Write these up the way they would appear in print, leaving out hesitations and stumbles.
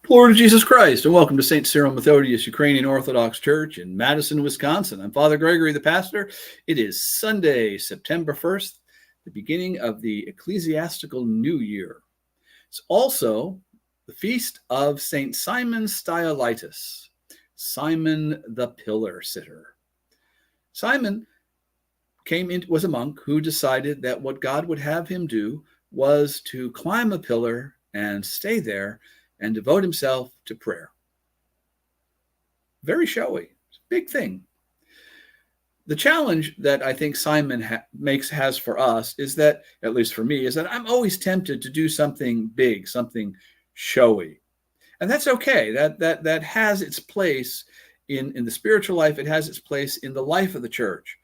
Glory to Jesus Christ, and welcome to St. Cyril Methodius Ukrainian Orthodox Church in Madison, Wisconsin. I'm Father Gregory, the pastor. It is Sunday, September 1st, the beginning of the ecclesiastical new year. It's also the feast of St. Simon Stylites, Simon the Pillar Sitter. Simon was a monk who decided that what God would have him do was to climb a pillar and stay there and devote himself to prayer. Very showy, big thing. The challenge that I think Simon has for us is that, at least for me, is that I'm always tempted to do something big, something showy. And that's okay. That has its place in the spiritual life. It has its place in the life of the church.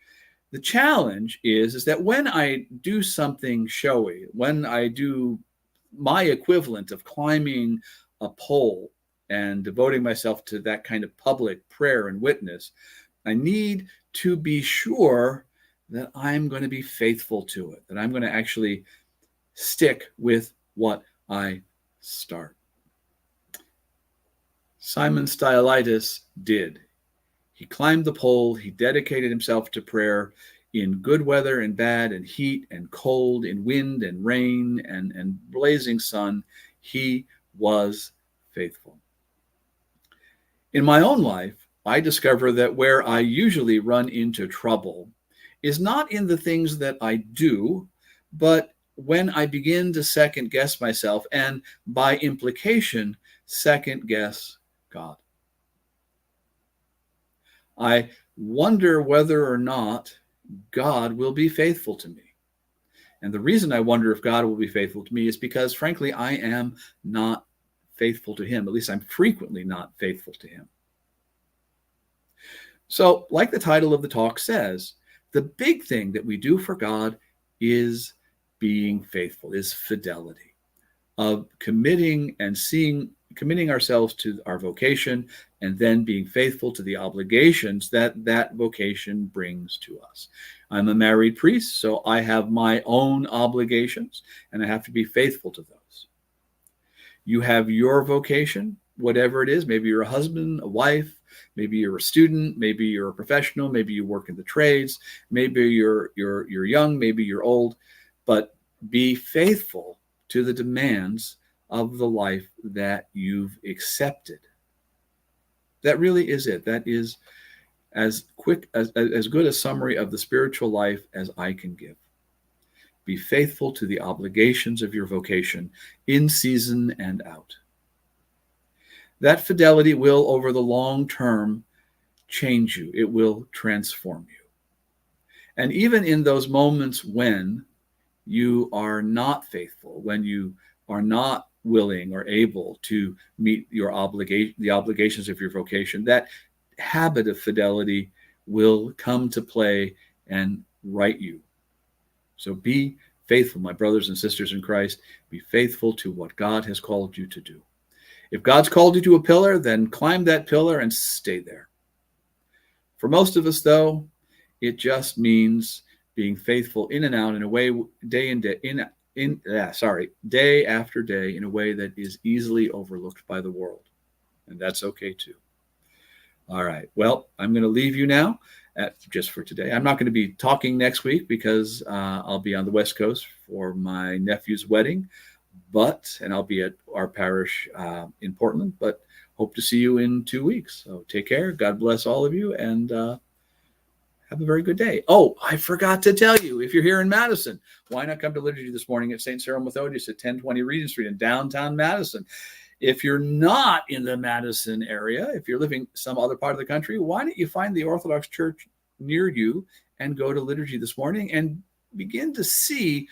The challenge is that when I do something showy, when I do my equivalent of climbing a pole and devoting myself to that kind of public prayer and witness, I need to be sure that I'm going to be faithful to it, that I'm going to actually stick with what I start. Simon Stylites did. He climbed the pole, he dedicated himself to prayer in good weather and bad, and heat and cold, in wind and rain and blazing sun. He was faithful. In my own life, I discover that where I usually run into trouble is not in the things that I do, but when I begin to second guess myself and by implication, second guess God. I wonder whether or not God will be faithful to me. And the reason I wonder if God will be faithful to me is because, frankly, I am not faithful to him. At least I'm frequently not faithful to him. So, like the title of the talk says, the big thing that we do for God is being faithful, is fidelity, of committing ourselves to our vocation and then being faithful to the obligations that vocation brings to us. I'm a married priest, so I have my own obligations, and I have to be faithful to those. You have your vocation, whatever it is. Maybe you're a husband, a wife, maybe you're a student, maybe you're a professional, maybe you work in the trades, maybe you're young, maybe you're old, but be faithful to the demands of the life that you've accepted. That really is it. That is as good a summary of the spiritual life as I can give. Be faithful to the obligations of your vocation in season and out. That fidelity will, over the long term, change you. It will transform you. And even in those moments when you are not faithful, when you are not willing or able to meet the obligations of your vocation, that habit of fidelity will come to play and right you. So be faithful, my brothers and sisters in Christ. Be faithful to what God has called you to do. If God's called you to a pillar, then climb that pillar and stay there. For most of us, though, it just means being faithful in and out in a way, day after day, in a way that is easily overlooked by the world. And that's okay too. All right. Well, I'm going to leave you now just for today. I'm not going to be talking next week because I'll be on the West Coast for my nephew's wedding, and I'll be at our parish in Portland, but hope to see you in 2 weeks. So take care. God bless all of you, and have a very good day. Oh, I forgot to tell you, if you're here in Madison, why not come to liturgy this morning at St. Cyril Methodius at 1020 Regent Street in downtown Madison? If you're not in the Madison area, if you're living some other part of the country, why don't you find the Orthodox Church near you and go to liturgy this morning and begin to see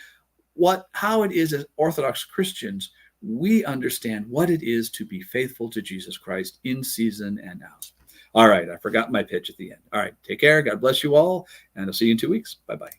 how it is as Orthodox Christians we understand what it is to be faithful to Jesus Christ in season and out. All right, I forgot my pitch at the end. All right, take care. God bless you all, and I'll see you in 2 weeks. Bye-bye.